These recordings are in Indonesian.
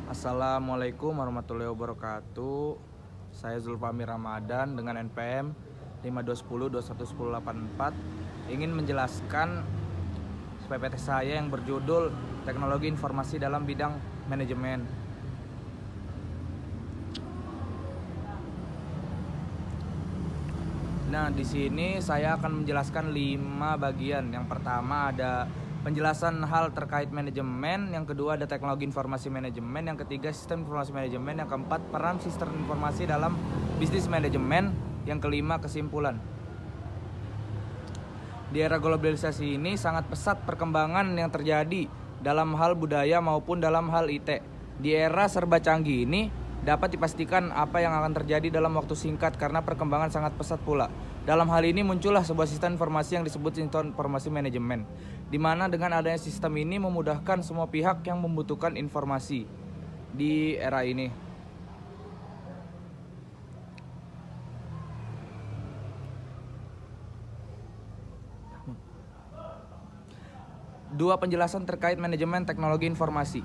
Assalamualaikum warahmatullahi wabarakatuh. Saya Zulfami Ramadan dengan NPM 5210211084 ingin menjelaskan PPT saya yang berjudul Teknologi Informasi dalam Bidang Manajemen. Nah, di sini saya akan menjelaskan 5 bagian. Yang pertama ada penjelasan hal terkait manajemen, yang kedua ada teknologi informasi manajemen, yang ketiga sistem informasi manajemen, yang keempat peran sistem informasi dalam bisnis manajemen, yang kelima kesimpulan. Di era globalisasi ini sangat pesat perkembangan yang terjadi dalam hal budaya maupun dalam hal IT. Di era serba canggih ini dapat dipastikan apa yang akan terjadi dalam waktu singkat karena perkembangan sangat pesat pula. Dalam hal ini muncullah sebuah sistem informasi yang disebut sistem informasi manajemen, di mana dengan adanya sistem ini memudahkan semua pihak yang membutuhkan informasi di era ini. Dua penjelasan terkait manajemen teknologi informasi.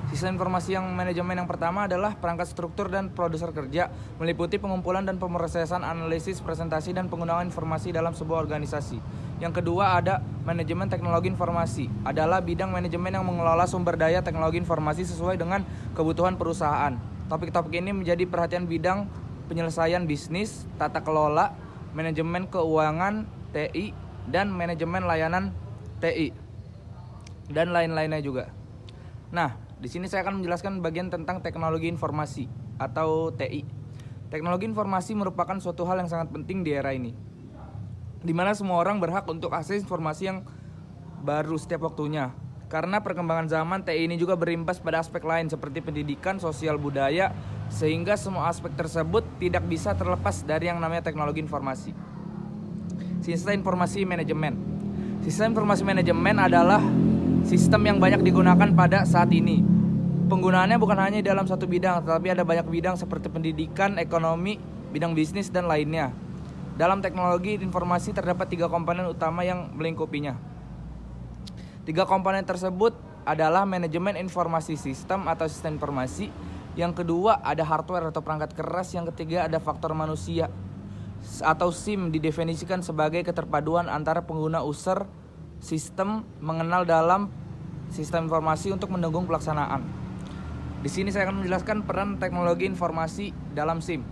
Sistem informasi yang manajemen yang pertama adalah perangkat struktur dan produser kerja, meliputi pengumpulan dan pemrosesan analisis, presentasi, dan penggunaan informasi dalam sebuah organisasi. Yang kedua ada manajemen teknologi informasi, adalah bidang manajemen yang mengelola sumber daya teknologi informasi sesuai dengan kebutuhan perusahaan. Topik-topik ini menjadi perhatian bidang penyelesaian bisnis, tata kelola, manajemen keuangan TI, dan manajemen layanan TI, dan lain-lainnya juga. Nah, di sini saya akan menjelaskan bagian tentang teknologi informasi atau TI. Teknologi informasi merupakan suatu hal yang sangat penting di era ini, di mana semua orang berhak untuk akses informasi yang baru setiap waktunya. Karena perkembangan zaman, TI ini juga berimbas pada aspek lain seperti pendidikan, sosial, budaya, sehingga semua aspek tersebut tidak bisa terlepas dari yang namanya teknologi informasi. Sistem informasi manajemen. Sistem informasi manajemen adalah sistem yang banyak digunakan pada saat ini. Penggunaannya bukan hanya dalam satu bidang, tetapi ada banyak bidang seperti pendidikan, ekonomi, bidang bisnis, dan lainnya. Dalam teknologi informasi terdapat 3 komponen utama yang melingkupinya. 3 komponen tersebut adalah manajemen informasi sistem atau sistem informasi. Yang kedua ada hardware atau perangkat keras. Yang ketiga ada faktor manusia atau SIM, didefinisikan sebagai keterpaduan antara pengguna user sistem mengenal dalam sistem informasi untuk mendukung pelaksanaan. Di sini saya akan menjelaskan peran teknologi informasi dalam SIM.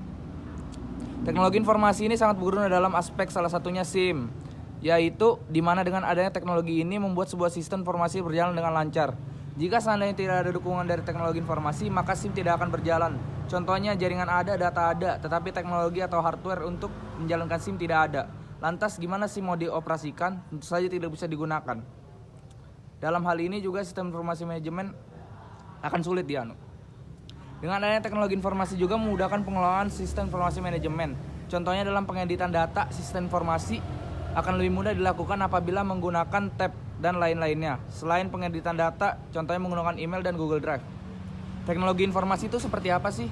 Teknologi informasi ini sangat berguna dalam aspek salah satunya SIM, yaitu di mana dengan adanya teknologi ini membuat sebuah sistem informasi berjalan dengan lancar. Jika seandainya tidak ada dukungan dari teknologi informasi, maka SIM tidak akan berjalan. Contohnya jaringan ada, data ada, tetapi teknologi atau hardware untuk menjalankan SIM tidak ada. Lantas gimana SIM mau dioperasikan? Tentu saja tidak bisa digunakan. Dalam hal ini juga sistem informasi manajemen akan sulit dianu. Dengan adanya teknologi informasi juga memudahkan pengelolaan sistem informasi manajemen. Contohnya dalam pengeditan data, sistem informasi akan lebih mudah dilakukan apabila menggunakan tab dan lain-lainnya. Selain pengeditan data, contohnya menggunakan email dan Google Drive. Teknologi informasi itu seperti apa sih?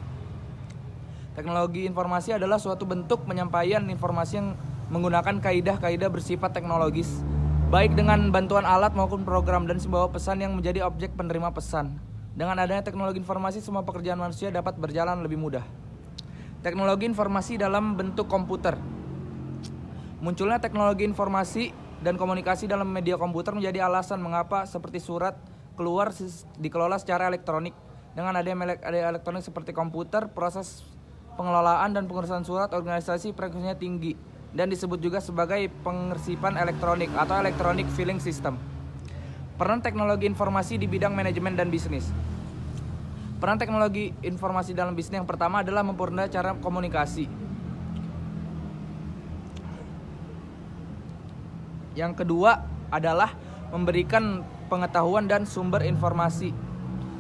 Teknologi informasi adalah suatu bentuk penyampaian informasi yang menggunakan kaidah-kaidah bersifat teknologis, baik dengan bantuan alat maupun program, dan sebuah pesan yang menjadi objek penerima pesan. Dengan adanya teknologi informasi, semua pekerjaan manusia dapat berjalan lebih mudah. Teknologi informasi dalam bentuk komputer. Munculnya teknologi informasi dan komunikasi dalam media komputer menjadi alasan mengapa seperti surat keluar dikelola secara elektronik. Dengan adanya elektronik seperti komputer, proses pengelolaan dan pengurusan surat organisasi frekuensinya tinggi dan disebut juga sebagai pengersipan elektronik atau electronic filing system. Peran teknologi informasi di bidang manajemen dan bisnis. Peran teknologi informasi dalam bisnis yang pertama adalah mempermudah cara komunikasi. Yang kedua adalah memberikan pengetahuan dan sumber informasi.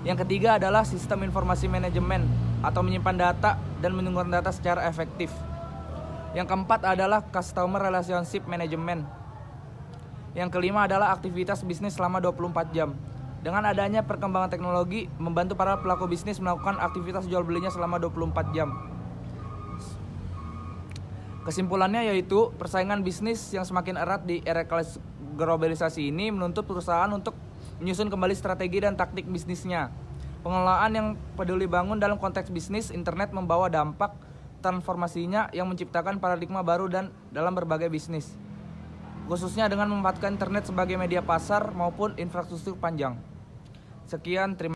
Yang ketiga adalah sistem informasi manajemen atau menyimpan data dan mengumpulkan data secara efektif. Yang keempat adalah customer relationship management. Yang kelima adalah aktivitas bisnis selama 24 jam. Dengan adanya perkembangan teknologi, membantu para pelaku bisnis melakukan aktivitas jual belinya selama 24 jam. Kesimpulannya yaitu persaingan bisnis yang semakin erat di era globalisasi ini menuntut perusahaan untuk menyusun kembali strategi dan taktik bisnisnya. Pengelolaan yang peduli bangun dalam konteks bisnis, internet membawa dampak transformasinya yang menciptakan paradigma baru dan dalam berbagai bisnis, khususnya dengan memanfaatkan internet sebagai media pasar maupun infrastruktur panjang. Sekian, terima